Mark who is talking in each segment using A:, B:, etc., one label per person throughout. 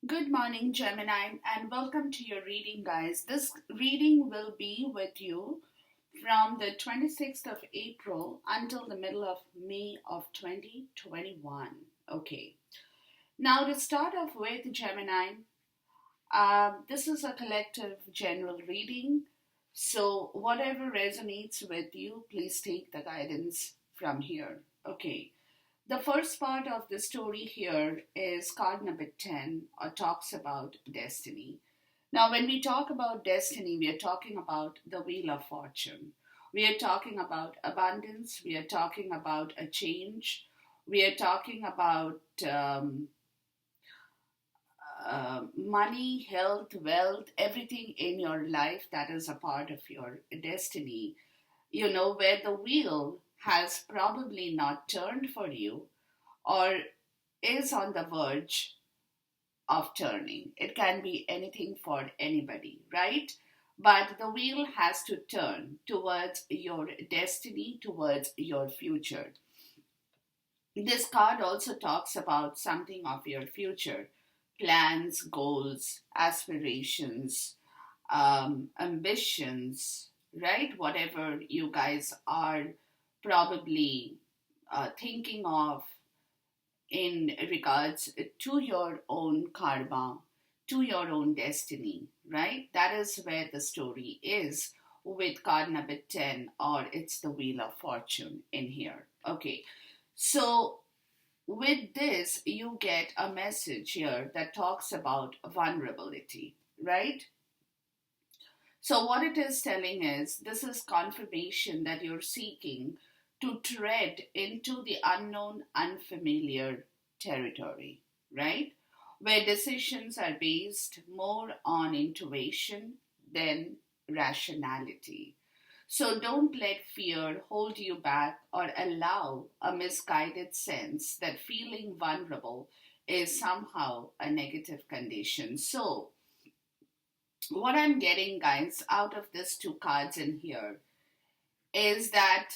A: Good morning, Gemini, and welcome to your reading, guys. This reading will be with you from the 26th of April until the middle of May of 2021. Okay, now to start off with, Gemini, this is a collective general reading. So, whatever resonates with you, please take the guidance from here. Okay. The first part of the story here is card number 10, or talks about destiny. Now, when we talk about destiny, we are talking about the wheel of fortune. We are talking about abundance. We are talking about a change. We are talking about money, health, wealth, everything in your life that is a part of your destiny. Where the wheel has probably not turned for you or is on the verge of turning. It can be anything for anybody, right? But the wheel has to turn towards your destiny, towards your future. This card also talks about something of your future plans, goals, aspirations, ambitions, right? Whatever you guys are probably thinking of in regards to your own karma, to your own destiny, right? That is where the story is with card number 10, or it's the Wheel of Fortune in here. Okay, so with this, you get a message here that talks about vulnerability, right? So, what it is telling is this is confirmation that you're seeking to tread into the unknown, unfamiliar territory, right? Where decisions are based more on intuition than rationality. So, don't let fear hold you back or allow a misguided sense that feeling vulnerable is somehow a negative condition. So, what I'm getting, guys, out of these two cards in here is that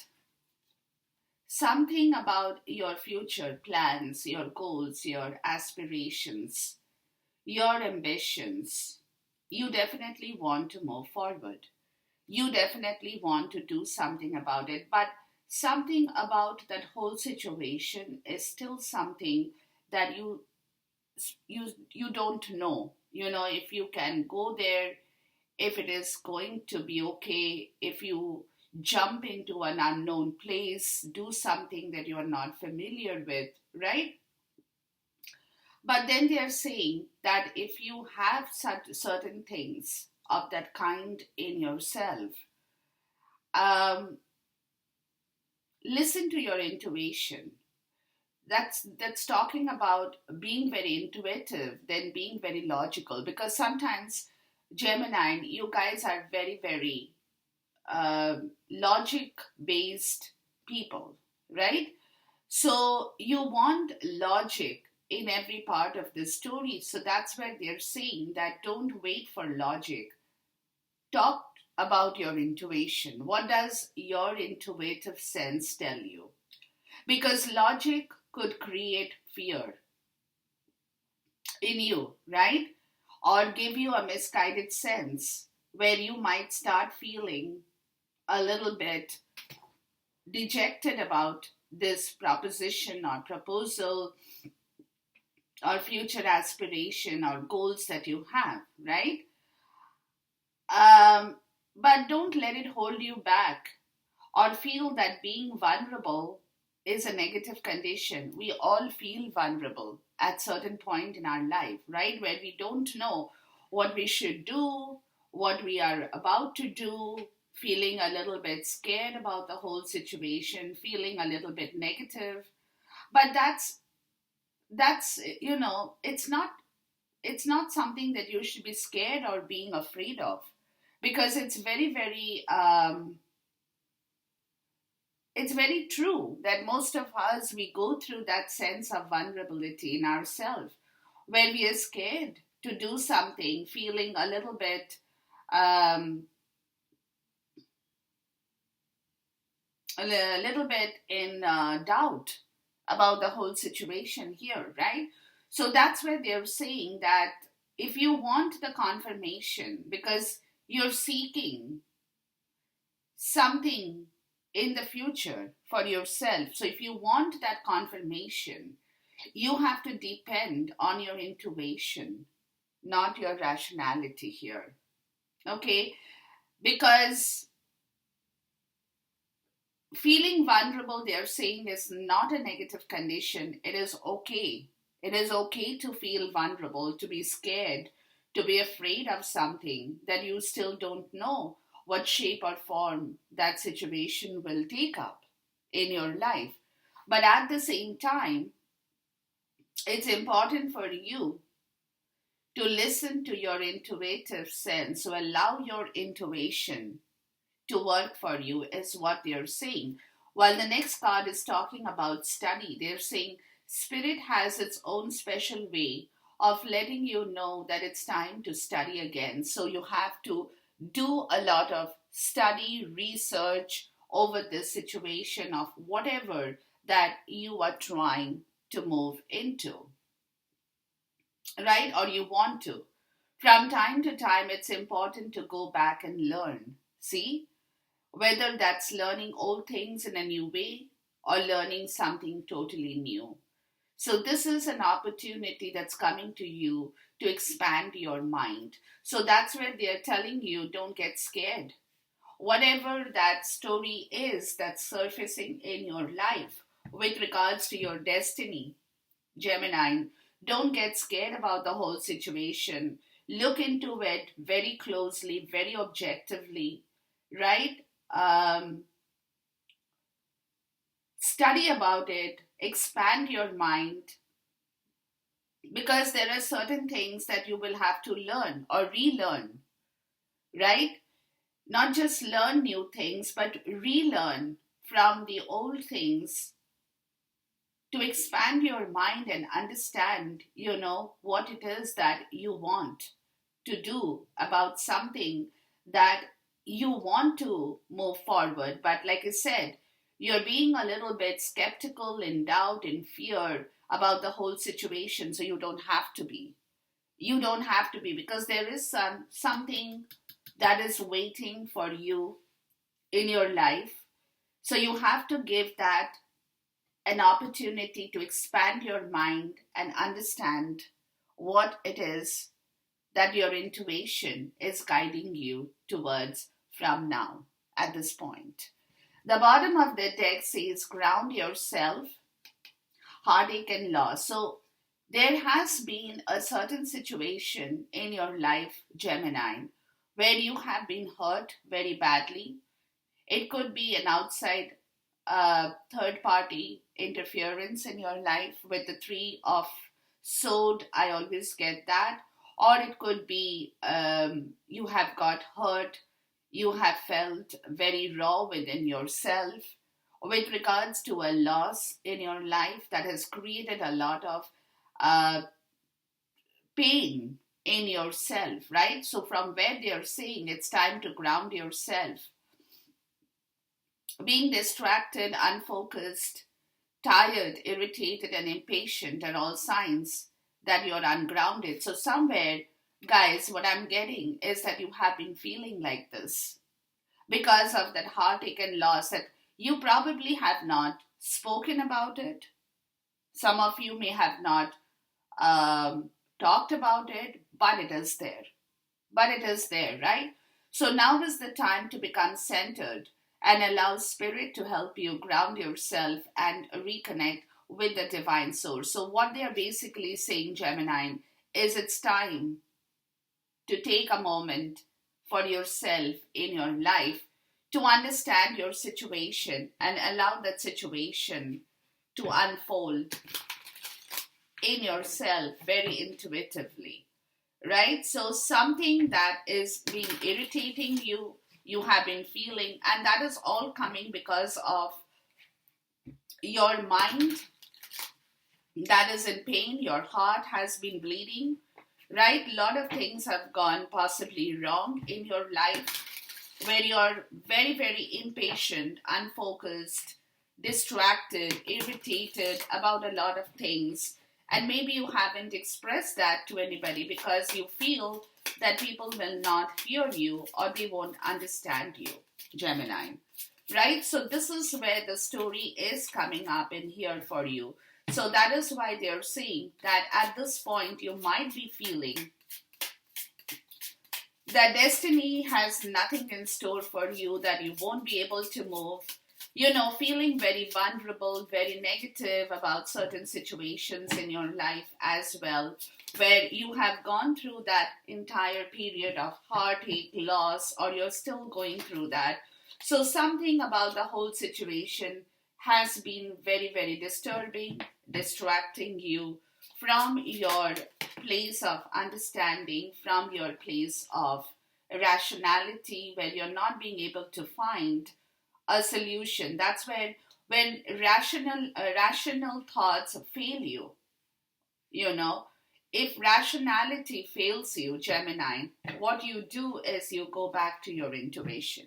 A: something about your future plans, your goals, your aspirations, your ambitions, you definitely want to move forward. You definitely want to do something about it, but something about that whole situation is still something that you don't know. If you can go there, if it is going to be okay, if you jump into an unknown place, do something that you are not familiar with, right? But then they are saying that if you have such certain things of that kind in yourself, um, listen to your intuition. That's talking about being very intuitive, then being very logical. Because sometimes Gemini, you guys are very, very logic based people, right? So you want logic in every part of the story. So that's where they're saying that don't wait for logic. Talk about your intuition. What does your intuitive sense tell you? Because logic could create fear in you, right? Or give you a misguided sense where you might start feeling a little bit dejected about this proposition or proposal or future aspiration or goals that you have, right? Um, but don't let it hold you back or feel that being vulnerable is a negative condition. We all feel vulnerable at certain point in our life, right? Where we don't know what we should do, what we are about to do, feeling a little bit scared about the whole situation, feeling a little bit negative. But that's it's not something that you should be scared or being afraid of, because it's very true that most of us, we go through that sense of vulnerability in ourselves where we are scared to do something, feeling um, a little bit in doubt about the whole situation here, right? So that's where they're saying that if you want the confirmation, because you're seeking something in the future for yourself, so if you want that confirmation, you have to depend on your intuition, not your rationality here. Okay? Because feeling vulnerable, they're saying, is not a negative condition. It is okay. It is okay to feel vulnerable, to be scared, to be afraid of something that you still don't know what shape or form that situation will take up in your life. But at the same time, it's important for you to listen to your intuitive sense, so allow your intuition to work for you, is what they're saying. While the next card is talking about study, they're saying spirit has its own special way of letting you know that it's time to study again. So you have to do a lot of study, research over this situation of whatever that you are trying to move into, right? Or you want to. From time to time, it's important to go back and learn. See? Whether that's learning old things in a new way or learning something totally new. So, this is an opportunity that's coming to you to expand your mind. So, that's where they're telling you, don't get scared. Whatever that story is that's surfacing in your life with regards to your destiny, Gemini, don't get scared about the whole situation. Look into it very closely, very objectively, right? Um, Study about it, expand your mind, because there are certain things that you will have to learn or relearn, right? Not just learn new things, but relearn from the old things to expand your mind and understand, what it is that you want to do about something that you want to move forward. But like I said, you're being a little bit skeptical, in doubt, in fear about the whole situation. So you don't have to be. You don't have to be, because there is something that is waiting for you in your life. So you have to give that an opportunity to expand your mind and understand what it is that your intuition is guiding you towards from now at this point. The bottom of the deck says ground yourself, heartache and loss. So there has been a certain situation in your life, Gemini, where you have been hurt very badly. It could be an outside third party interference in your life with the three of sword. I always get that. Or it could be you have got hurt, you have felt very raw within yourself with regards to a loss in your life that has created a lot of uh, pain in yourself, right? So, from where they're saying it's time to ground yourself, being distracted, unfocused, tired, irritated, and impatient are all signs that you're ungrounded. So, somewhere, guys, what I'm getting is that you have been feeling like this because of that heartache and loss, that you probably have not spoken about it. Some of you may have not talked about it, but it is there. But it is there, right? So now is the time to become centered and allow spirit to help you ground yourself and reconnect with the divine source. So, what they are basically saying, Gemini, is it's time to take a moment for yourself in your life to understand your situation and allow that situation to unfold in yourself very intuitively, right? So, something that is being irritating you, you have been feeling, and that is all coming because of your mind that is in pain, your heart has been bleeding, right? A lot of things have gone possibly wrong in your life where you're very, very impatient, unfocused, distracted, irritated about a lot of things. And maybe you haven't expressed that to anybody because you feel that people will not hear you or they won't understand you, Gemini. Right? So this is where the story is coming up in here for you. So that is why they're saying that at this point you might be feeling that destiny has nothing in store for you, that you won't be able to move, feeling very vulnerable, very negative about certain situations in your life as well, where you have gone through that entire period of heartache, loss, or you're still going through that. So something about the whole situation has been very, very disturbing, distracting you from your place of understanding, from your place of rationality, where you're not being able to find a solution. That's when rational thoughts fail you. You know, if rationality fails you, Gemini, what you do is you go back to your intuition,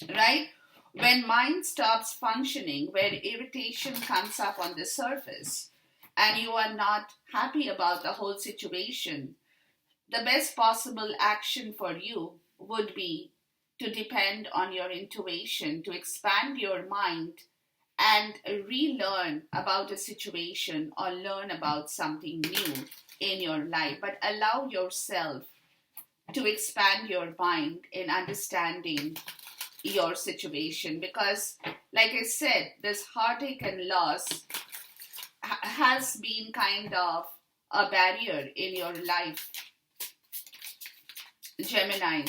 A: right? When mind stops functioning, where irritation comes up on the surface, and you are not happy about the whole situation, the best possible action for you would be to depend on your intuition, to expand your mind and relearn about a situation or learn about something new in your life. But allow yourself to expand your mind in understanding your situation, because, like I said, this heartache and loss has been kind of a barrier in your life, Gemini,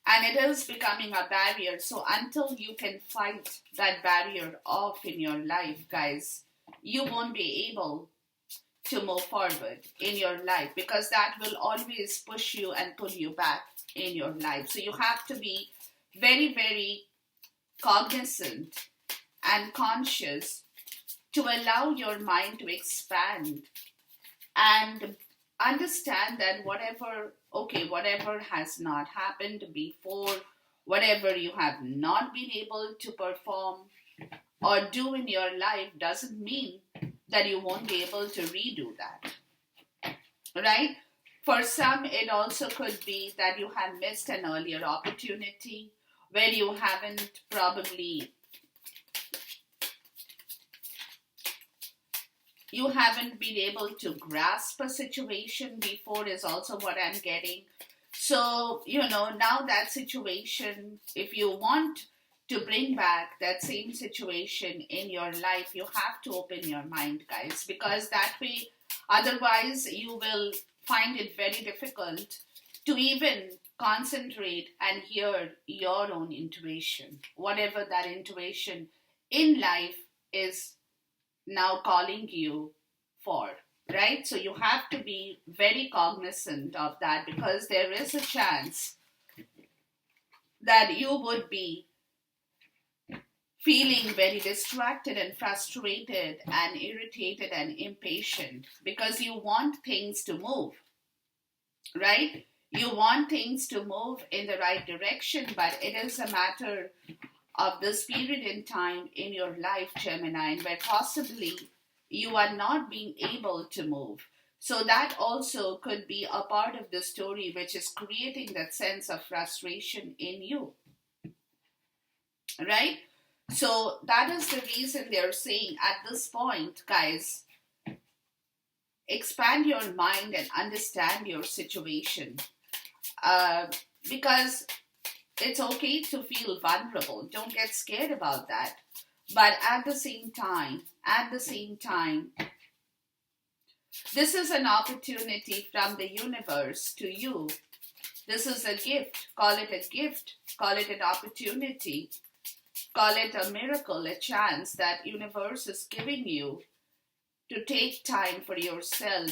A: and it is becoming a barrier. So until you can fight that barrier off in your life, guys, you won't be able to move forward in your life, because that will always push you and pull you back in your life. So you have to be very, very cognizant and conscious to allow your mind to expand and understand that whatever has not happened before, whatever you have not been able to perform or do in your life, doesn't mean that you won't be able to redo that, right? For some, it also could be that you have missed an earlier opportunity where you haven't been able to grasp a situation before, is also what I'm getting. So, now that situation, if you want to bring back that same situation in your life, you have to open your mind, guys, because that way, otherwise, you will find it very difficult to even concentrate and hear your own intuition, whatever that intuition in life is now calling you for, right? So you have to be very cognizant of that, because there is a chance that you would be feeling very distracted and frustrated and irritated and impatient because you want things to move, right? You want things to move in the right direction, but it is a matter of this period in time in your life, Gemini, where possibly you are not being able to move. So that also could be a part of the story which is creating that sense of frustration in you, right? So that is the reason they're saying at this point, guys, expand your mind and understand your situation. Because it's okay to feel vulnerable. Don't get scared about that. But at the same time, this is an opportunity from the universe to you. This is a gift. Call it a gift. Call it an opportunity. Call it a miracle, a chance that universe is giving you to take time for yourself,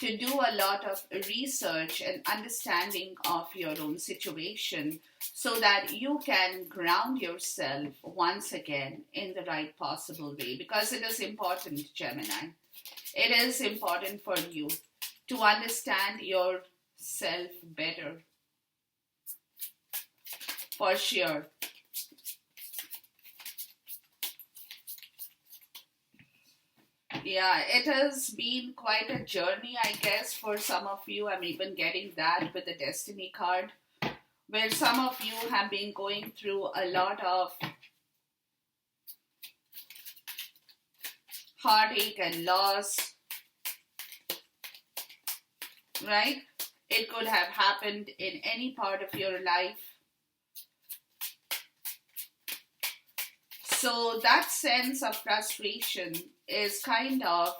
A: to do a lot of research and understanding of your own situation, so that you can ground yourself once again in the right possible way. Because it is important, Gemini. It is important for you to understand yourself better. For sure. Yeah, it has been quite a journey, I guess, for some of you. I'm even getting that with the Destiny card, where some of you have been going through a lot of heartache and loss, right? It could have happened in any part of your life. So that sense of frustration is kind of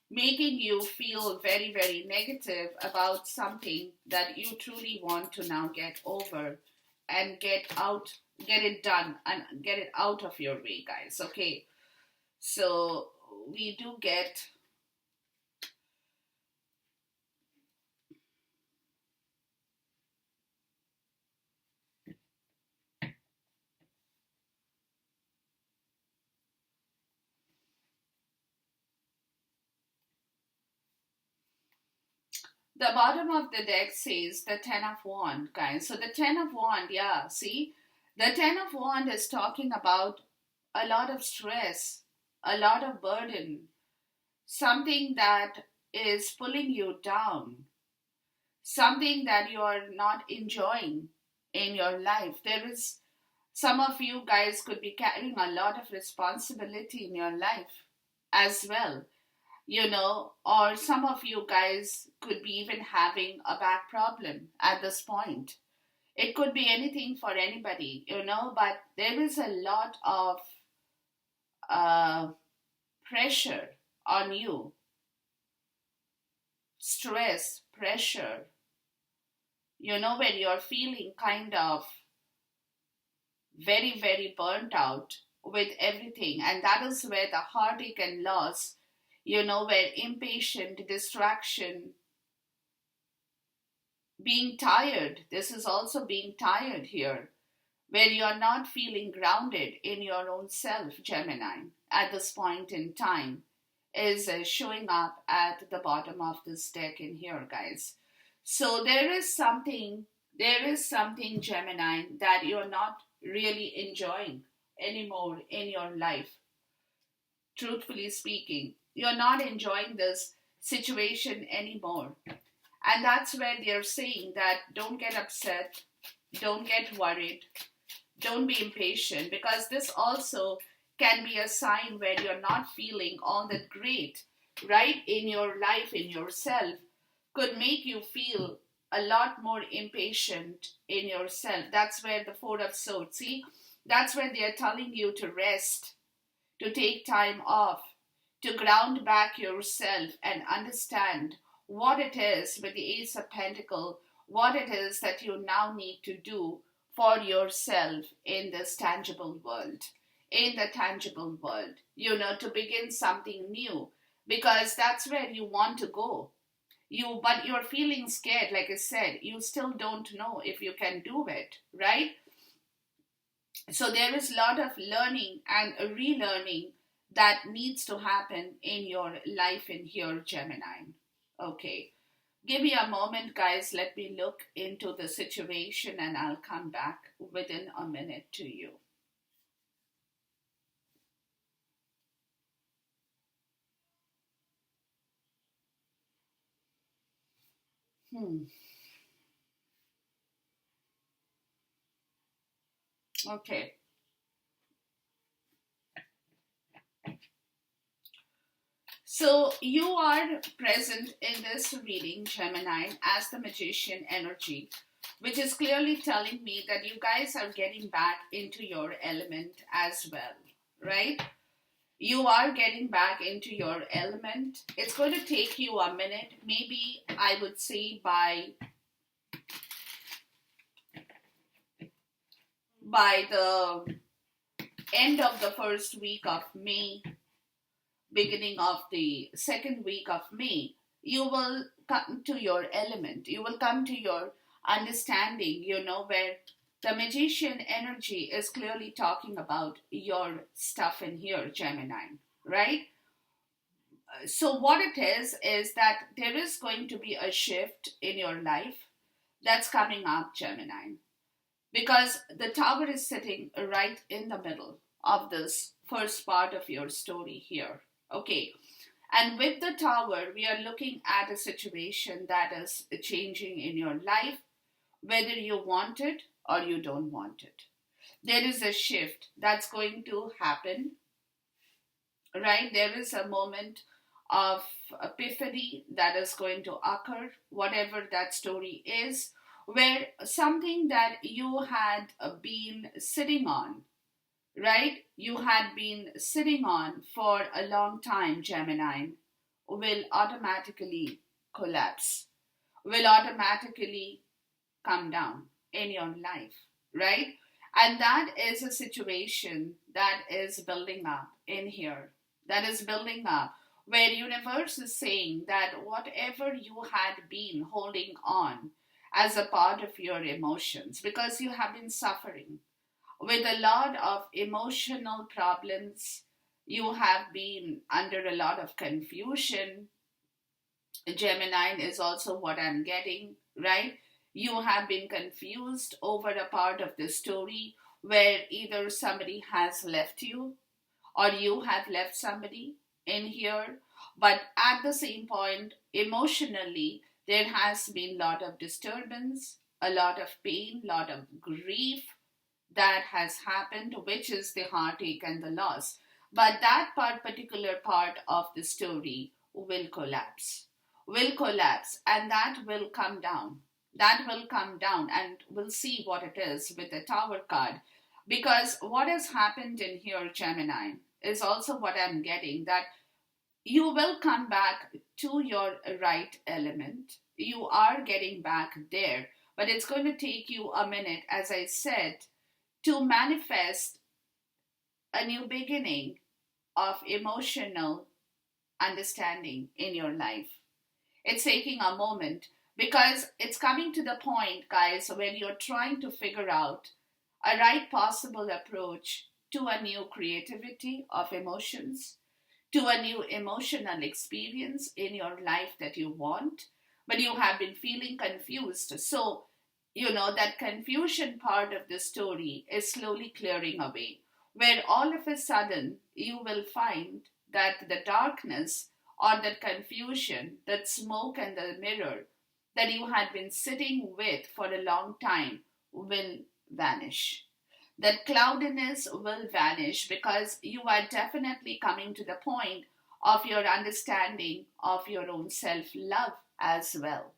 A: making you feel very, very negative about something that you truly want to now get over and get it done and get it out of your way, guys. Okay. So we do get the bottom of the deck says the Ten of Wand, guys. So the Ten of Wand, yeah, see? The Ten of Wand is talking about a lot of stress, a lot of burden, something that is pulling you down, something that you are not enjoying in your life. There is some of you guys could be carrying a lot of responsibility in your life as well, or some of you guys could be even having a back problem at this point. It could be anything for anybody, but there is a lot of uh, pressure on you, stress, pressure, when you're feeling kind of very, very burnt out with everything. And that is where the heartache and loss, where impatient, distraction, being tired, this is also being tired here, where you're not feeling grounded in your own self, Gemini, at this point in time, is showing up at the bottom of this deck in here, guys. So there is something, Gemini, that you're not really enjoying anymore in your life. Truthfully speaking, you're not enjoying this situation anymore. And that's where they're saying that don't get upset, don't get worried, don't be impatient, because this also can be a sign where you're not feeling all that great, right, in your life, in yourself, could make you feel a lot more impatient in yourself. That's where the Four of Swords, see, that's where they're telling you to rest, to take time off, to ground back yourself and understand what it is with the Ace of Pentacles, what it is that you now need to do for yourself in this tangible world, in the tangible world, to begin something new, because that's where you want to go. But you're feeling scared, like I said, you still don't know if you can do it, right? So there is a lot of learning and relearning that needs to happen in your life in here, Gemini. Okay. Give me a moment, guys. Let me look into the situation and I'll come back within a minute to you. Okay. So you are present in this reading, Gemini, as the Magician energy, which is clearly telling me that you guys are getting back into your element as well, right? You are getting back into your element. It's going to take you a minute, maybe I would say by the end of the first week of May, beginning of the second week of May, you will come to your element. You will come to your understanding, where the Magician energy is clearly talking about your stuff in here, Gemini, right? So what it is that there is going to be a shift in your life that's coming up, Gemini, because the Tower is sitting right in the middle of this first part of your story here. Okay. And with the tower, we are looking at a situation that is changing in your life, whether you want it or you don't want it. There is a shift that's going to happen, right? There is a moment of epiphany that is going to occur, whatever that story is, where something that you had been sitting on, right? You had been sitting on for a long time, Gemini, will automatically collapse, will automatically come down in your life, right? And that is a situation that is building up in here, that is building up, where universe is saying that whatever you had been holding on as a part of your emotions, because you have been suffering with a lot of emotional problems, you have been under a lot of confusion. Gemini is also what I'm getting, right? You have been confused over a part of the story where either somebody has left you or you have left somebody in here. But at the same point, emotionally, there has been a lot of disturbance, a lot of pain, a lot of grief that has happened, which is the heartache and the loss. But that particular part of the story will collapse, and that will come down. That will come down, and we'll see what it is with the Tower card. Because what has happened in here, Gemini, is also what I'm getting, that you will come back to your right element. You are getting back there, but it's going to take you a minute, as I said, to manifest a new beginning of emotional understanding in your life. It's taking a moment because it's coming to the point, guys, when you're trying to figure out a right possible approach to a new creativity of emotions, to a new emotional experience in your life that you want, but you have been feeling confused. So, that confusion part of the story is slowly clearing away, where all of a sudden you will find that the darkness or that confusion, that smoke and the mirror that you had been sitting with for a long time will vanish. That cloudiness will vanish because you are definitely coming to the point of your understanding of your own self love as well.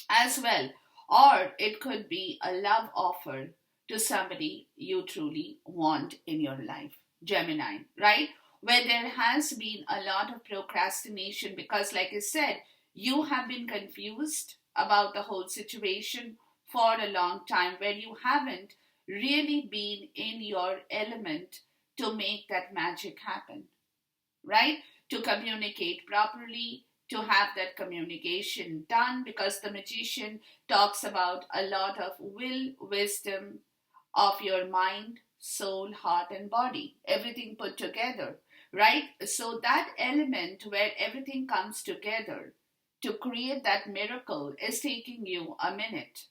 A: As well. Or it could be a love offer to somebody you truly want in your life. Gemini, right? Where there has been a lot of procrastination because, like I said, you have been confused about the whole situation for a long time, where you haven't really been in your element to make that magic happen, right? To communicate properly, to have that communication done, because the magician talks about a lot of will, wisdom of your mind, soul, heart, and body, everything put together, right? So, that element where everything comes together to create that miracle is taking you a minute.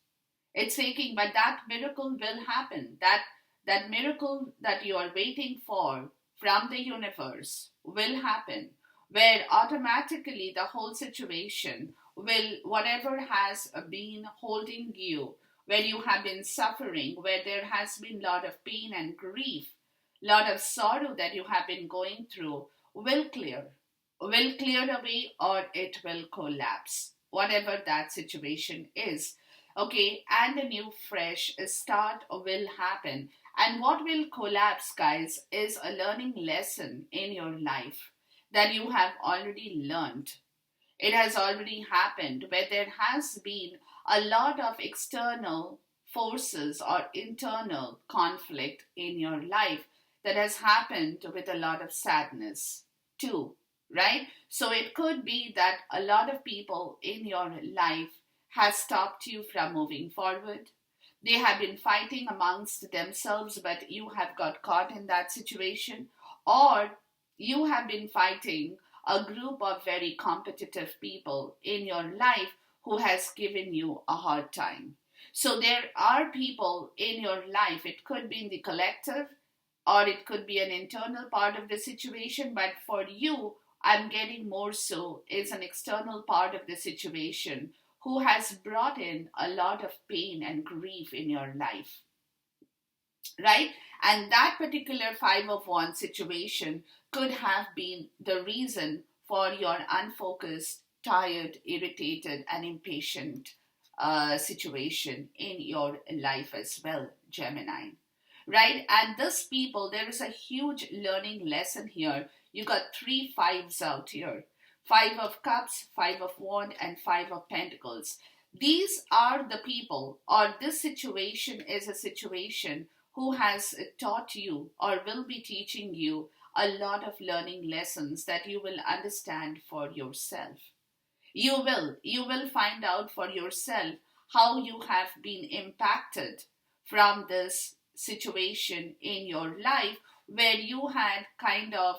A: It's taking, but that miracle will happen. That miracle that you are waiting for from the universe will happen, where automatically the whole situation will, whatever has been holding you, where you have been suffering, where there has been a lot of pain and grief, lot of sorrow that you have been going through, will clear away, or it will collapse, whatever that situation is. Okay, and a new fresh start will happen. And what will collapse, guys, is a learning lesson in your life that you have already learned. It has already happened, where there has been a lot of external forces or internal conflict in your life that has happened with a lot of sadness too, right? So it could be that a lot of people in your life has stopped you from moving forward. They have been fighting amongst themselves, but you have got caught in that situation. Or you have been fighting a group of very competitive people in your life who has given you a hard time. So there are people in your life, it could be in the collective, or it could be an internal part of the situation, but for you, I'm getting more so is an external part of the situation who has brought in a lot of pain and grief in your life, right? And that particular Five of Wands situation could have been the reason for your unfocused, tired, irritated, and impatient situation in your life as well, Gemini. Right? And this people, there is a huge learning lesson here. You got three fives out here: Five of Cups, Five of Wands, and Five of Pentacles. These are the people, or this situation is a situation who has taught you or will be teaching you a lot of learning lessons that you will understand for yourself. You will find out for yourself how you have been impacted from this situation in your life where you had kind of,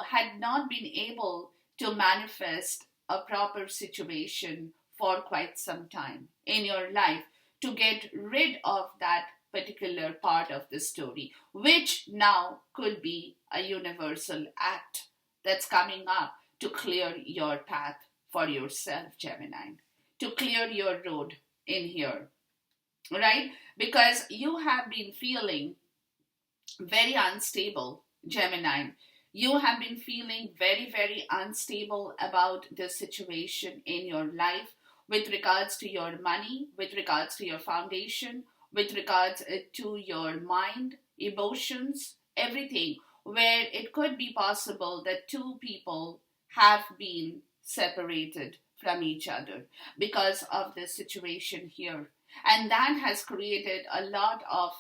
A: had not been able to manifest a proper situation for quite some time in your life to get rid of that particular part of the story, which now could be a universal act that's coming up to clear your path for yourself, Gemini, to clear your road in here, right? Because you have been feeling very unstable, Gemini. You have been feeling very, very unstable about the situation in your life with regards to your money, with regards to your foundation, with regards to your mind, emotions, everything, where it could be possible that two people have been separated from each other because of the situation here. And that has created a lot of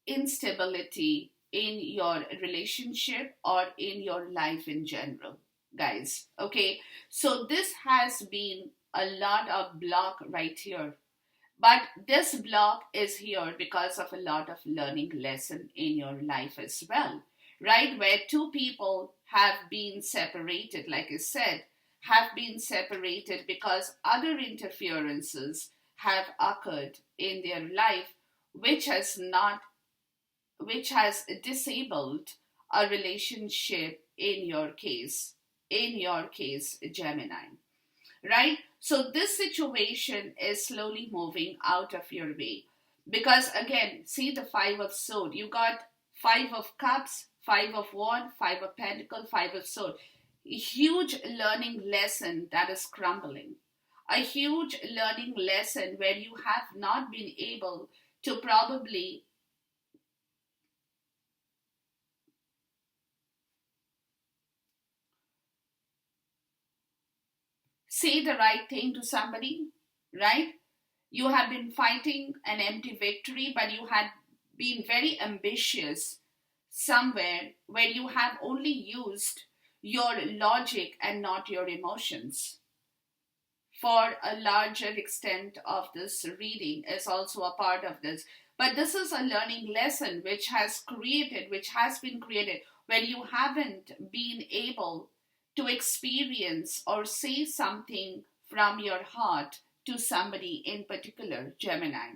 A: instability in your relationship or in your life in general, guys. Okay, so this has been a lot of block right here. But this block is here because of a lot of learning lesson in your life as well, right? Where two people have been separated, like I said, have been separated because other interferences have occurred in their life, which has not which has disabled a relationship in your case, Gemini, right? So this situation is slowly moving out of your way because again, see the Five of Swords. You got Five of Cups, Five of Wands, Five of Pentacles, Five of Swords. A huge learning lesson that is crumbling. A huge learning lesson where you have not been able to probably say the right thing to somebody, right? You have been fighting an empty victory, but you had been very ambitious somewhere where you have only used your logic and not your emotions. For a larger extent of this reading is also a part of this. But this is a learning lesson which has been created when you haven't been able to experience or say something from your heart to somebody in particular, Gemini.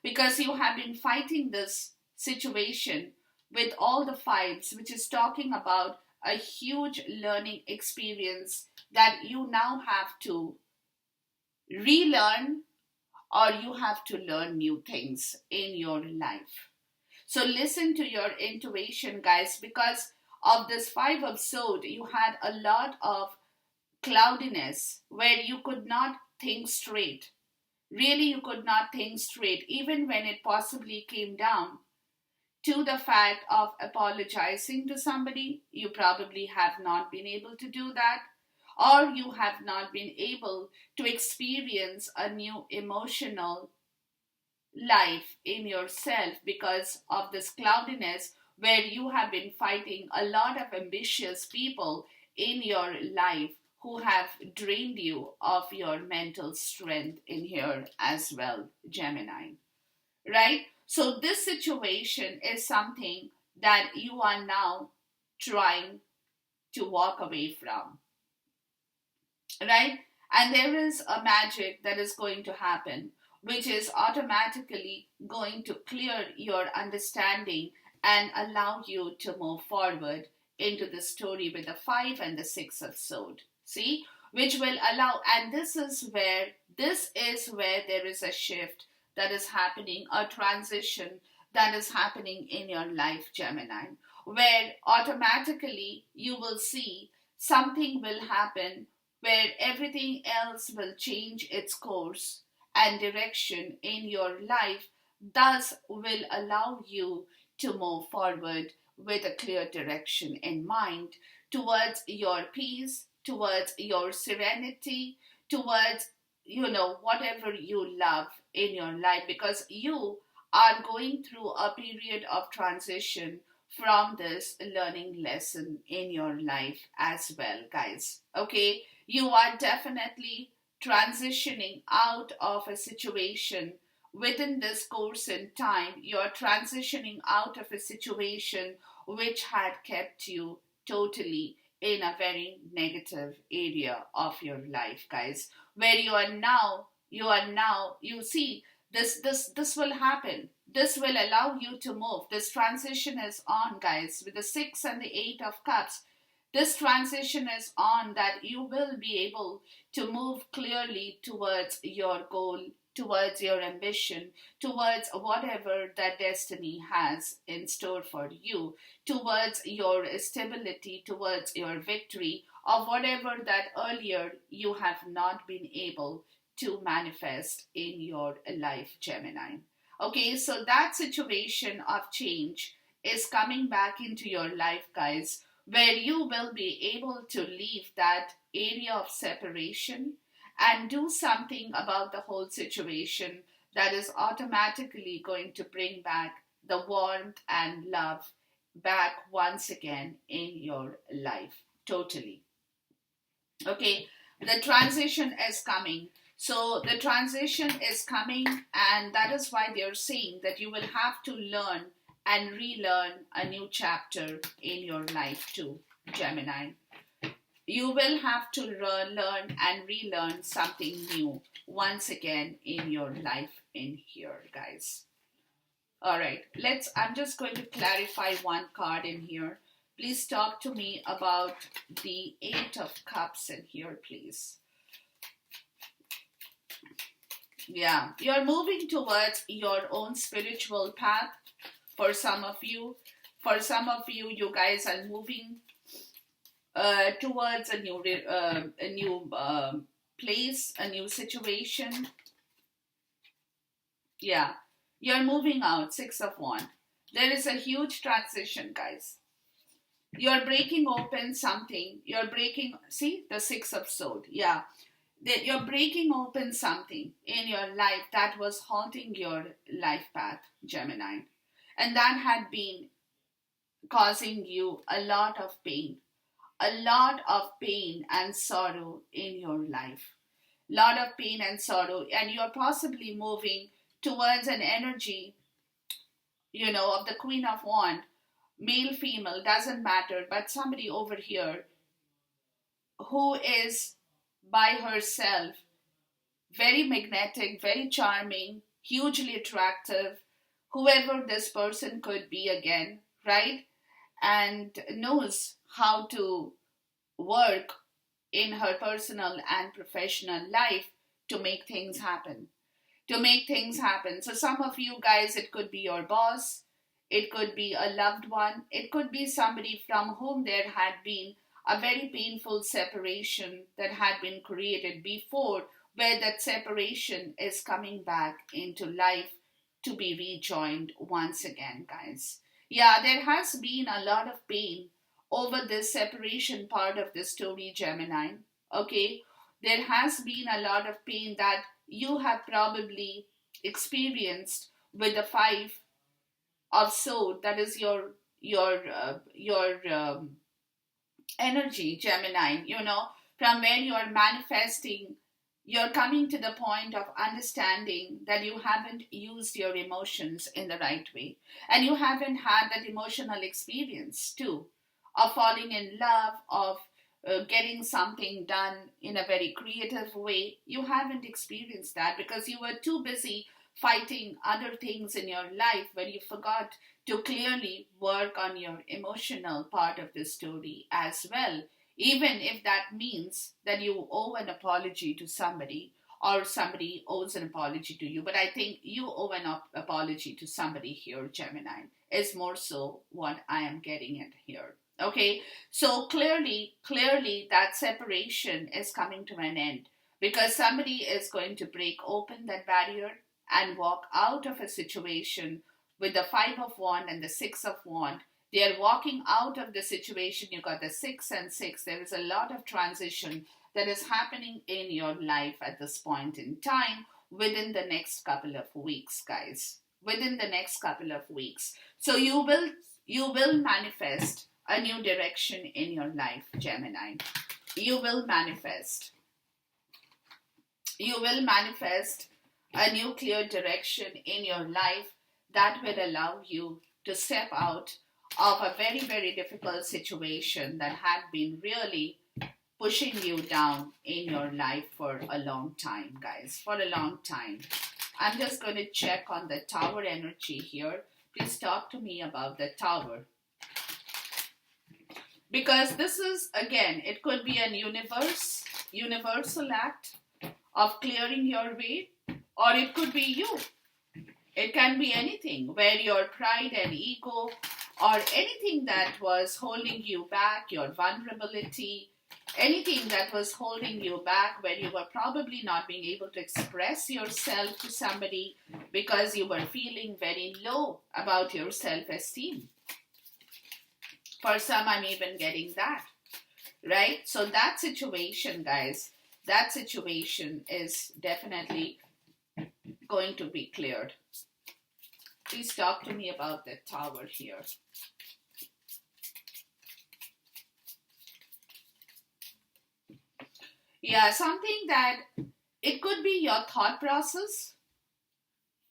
A: Because you have been fighting this situation with all the fives, which is talking about a huge learning experience that you now have to relearn or you have to learn new things in your life. So listen to your intuition, guys, because of this Five of Swords, you had a lot of cloudiness where you could not think straight. Really, you could not think straight, even when it possibly came down to the fact of apologizing to somebody. You probably have not been able to do that, or you have not been able to experience a new emotional life in yourself because of this cloudiness where you have been fighting a lot of ambitious people in your life who have drained you of your mental strength in here as well, Gemini, right? So this situation is something that you are now trying to walk away from, right? And there is a magic that is going to happen, which is automatically going to clear your understanding and allow you to move forward into the story with the 5 and the 6 of sword. See, which will allow, and this is where there is a shift that is happening, a transition that is happening in your life, Gemini, where automatically you will see something will happen where everything else will change its course and direction in your life, thus will allow you to move forward with a clear direction in mind towards your peace, towards your serenity, towards whatever you love in your life, because you are going through a period of transition from this learning lesson in your life as well, guys. Okay, you are definitely transitioning out of a situation within this course in time. You're transitioning out of a situation which had kept you totally in a very negative area of your life, guys, where you see, this will happen. This will allow you to move. This transition is on, guys, with the 6 and the 8 of cups. This transition is on, that you will be able to move clearly towards your goal, towards your ambition, towards whatever that destiny has in store for you, towards your stability, towards your victory, of whatever that earlier you have not been able to manifest in your life, Gemini. Okay, so that situation of change is coming back into your life, guys, where you will be able to leave that area of separation and do something about the whole situation that is automatically going to bring back the warmth and love back once again in your life. Totally. Okay, the transition is coming. So the transition is coming, and that is why they're saying that you will have to learn and relearn a new chapter in your life too, Gemini. You will have to learn and relearn something new once again in your life in here, guys. All right, I'm just going to clarify one card in here. Please talk to me about the 8 of Cups in here, please. Yeah, you're moving towards your own spiritual path. For some of you, you guys are moving towards a new place, a new situation. Yeah, you're moving out. 6 of Wands. There is a huge transition, guys. You're breaking open something. See, the 6 of Swords. Yeah. That you're breaking open something in your life that was haunting your life path, Gemini. And that had been causing you a lot of pain and sorrow in your life. Lot of pain and sorrow. And you're possibly moving towards an energy, of the Queen of Wands. Male, female, doesn't matter. But somebody over here who is by herself, very magnetic, very charming, hugely attractive, whoever this person could be again, right? And knows how to work in her personal and professional life to make things happen. So some of you guys, it could be your boss, it could be a loved one, it could be somebody from whom there had been a very painful separation that had been created before, where that separation is coming back into life to be rejoined once again, guys. Yeah, there has been a lot of pain over this separation part of the story, Gemini. Okay, there has been a lot of pain that you have probably experienced with the 5 of Swords. That is your energy, Gemini, from where you are manifesting, you're coming to the point of understanding that you haven't used your emotions in the right way. And you haven't had that emotional experience too, of falling in love, of getting something done in a very creative way. You haven't experienced that because you were too busy fighting other things in your life where you forgot to clearly work on your emotional part of the story as well, even if that means that you owe an apology to somebody or somebody owes an apology to you. But I think you owe an apology to somebody here, Gemini, is more so what I am getting at here. Okay, so clearly that separation is coming to an end because somebody is going to break open that barrier and walk out of a situation with the Five of Wand and the Six of Wand. They are walking out of the situation. You got the 6 and 6. There is a lot of transition that is happening in your life at this point in time within the next couple of weeks, guys. Within the next couple of weeks. So you will manifest a new direction in your life, Gemini. You will manifest. You will manifest a new clear direction in your life that will allow you to step out of a very, very difficult situation that had been really pushing you down in your life for a long time, guys, for a long time. I'm just going to check on the Tower energy here. Please talk to me about the Tower. Because this is, again, it could be an universal act of clearing your way, or it could be you. It can be anything where your pride and ego or anything that was holding you back, your vulnerability, anything that was holding you back where you were probably not being able to express yourself to somebody because you were feeling very low about your self-esteem. For some, I'm even getting that, right? So that situation, guys, that situation is definitely going to be cleared. Please talk to me about the Tower here. Yeah, something that it could be your thought process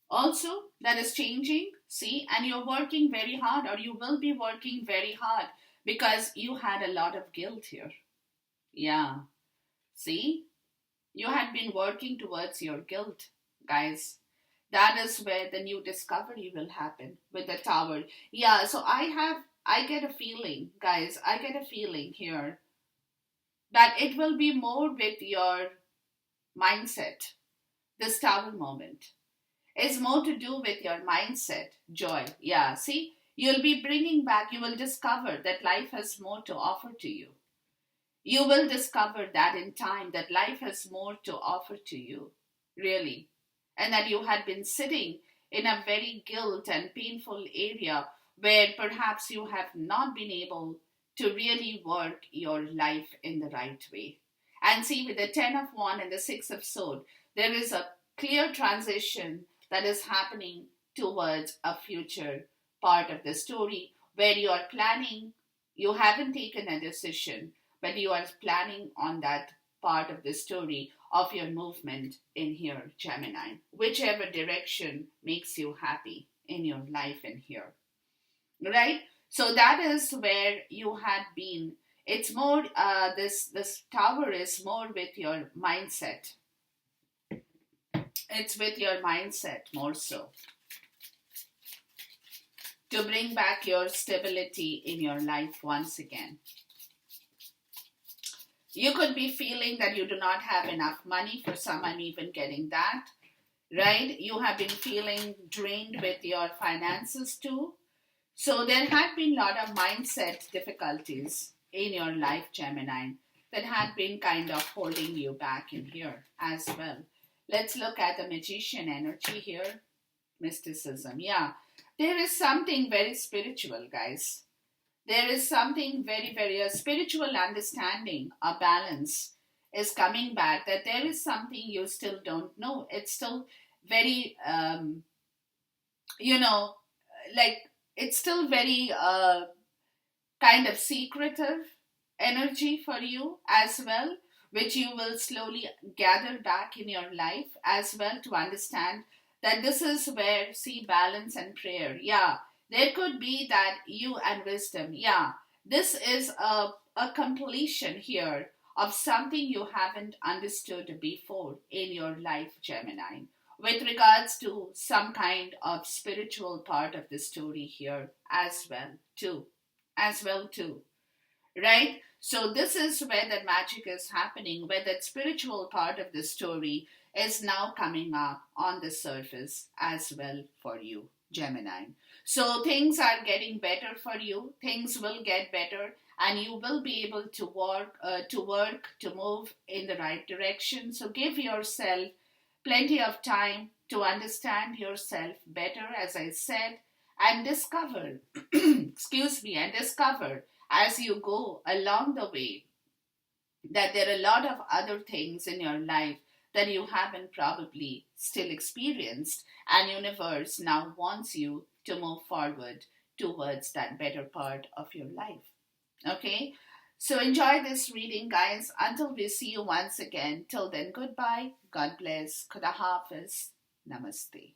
A: also that is changing, see, and you're working very hard, or you will be working very hard because you had a lot of guilt here. Yeah, see, you had been working towards your guilt, guys. That is where the new discovery will happen with the Tower. Yeah, so I get a feeling, guys, I get a feeling here that it will be more with your mindset. This Tower moment is more to do with your mindset, joy. Yeah, see, you'll be bringing back, you will discover that life has more to offer to you. You will discover that in time that life has more to offer to you, really. And that you had been sitting in a very guilt and painful area where perhaps you have not been able to really work your life in the right way. And see, with the 10 of Wands and the 6 of Swords, there is a clear transition that is happening towards a future part of the story where you are planning, you haven't taken a decision, but you are planning on that part of the story of your movement in here, Gemini. Whichever direction makes you happy in your life in here, right? So that is where you had been. It's more, this Tower is more with your mindset. It's with your mindset more so. To bring back your stability in your life once again. You could be feeling that you do not have enough money. For some, I'm even getting that, right? You have been feeling drained with your finances too. So there had been a lot of mindset difficulties in your life, Gemini, that had been kind of holding you back in here as well. Let's look at the Magician energy here. Mysticism. Yeah, there is something very spiritual, guys. There is something very, very, a spiritual understanding, a balance is coming back, that there is something you still don't know. It's still very, like, it's still very kind of secretive energy for you as well, which you will slowly gather back in your life as well to understand that this is where, see, balance and prayer. Yeah, there could be that you and wisdom. Yeah, this is a completion here of something you haven't understood before in your life, Gemini, with regards to some kind of spiritual part of the story here as well too, right? So this is where the magic is happening, where that spiritual part of the story is now coming up on the surface as well for you, Gemini. So things are getting better for you. Things will get better, and you will be able to move in the right direction. So give yourself plenty of time to understand yourself better, as I said, and discover, excuse me, and discover as you go along the way that there are a lot of other things in your life that you haven't probably still experienced, and universe now wants you to move forward towards that better part of your life. Okay, so enjoy this reading, guys, until we see you once again. Till then, goodbye, God bless, Khuda Hafiz, Namaste.